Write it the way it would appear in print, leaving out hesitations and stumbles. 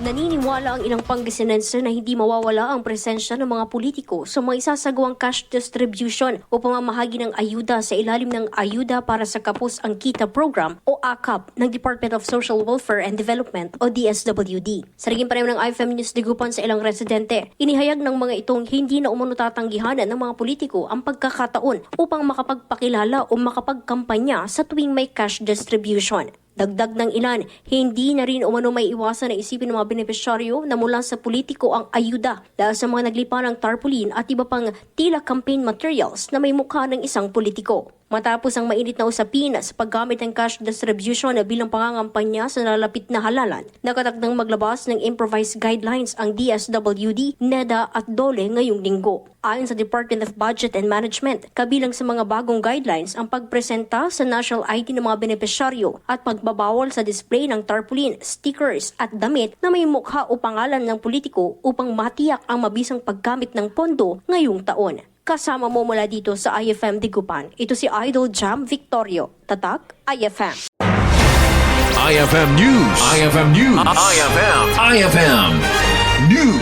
Naniniwala ang ilang Pangasinense na hindi mawawala ang presensya ng mga politiko sa mga isasagawang cash distribution o pamamahagi ng ayuda sa ilalim ng Ayuda para sa Kapos ang Kita Program o AKAP ng Department of Social Welfare and Development o DSWD. Sa naging pareho ng IFM News Digupan sa ilang residente, inihayag ng mga itong hindi na umano tatanggihanan ng mga politiko ang pagkakataon upang makapagpakilala o makapagkampanya sa tuwing may cash distribution. Dagdag ng ilan, hindi na rin umano may iwasan na isipin ng mga benepisyaryo na mula sa politiko ang ayuda dahil sa mga naglipa ng tarpaulin at iba pang tila campaign materials na may mukha ng isang politiko. Matapos ang mainit na usapin sa paggamit ng cash distribution bilang pangangampanya sa nalalapit na halalan, nakatakdang maglabas ng improvised guidelines ang DSWD, NEDA at DOLE ngayong linggo. Ayon sa Department of Budget and Management, kabilang sa mga bagong guidelines ang pagpresenta sa national ID ng mga benepisyaryo at pagbabawal sa display ng tarpaulin, stickers at damit na may mukha o pangalan ng politiko upang matiyak ang mabisang paggamit ng pondo ngayong taon. Kasama mo mula dito sa IFM Digupan. Ito si Idol Jam Victorio. Tatak, IFM. IFM News. IFM News. IFM News.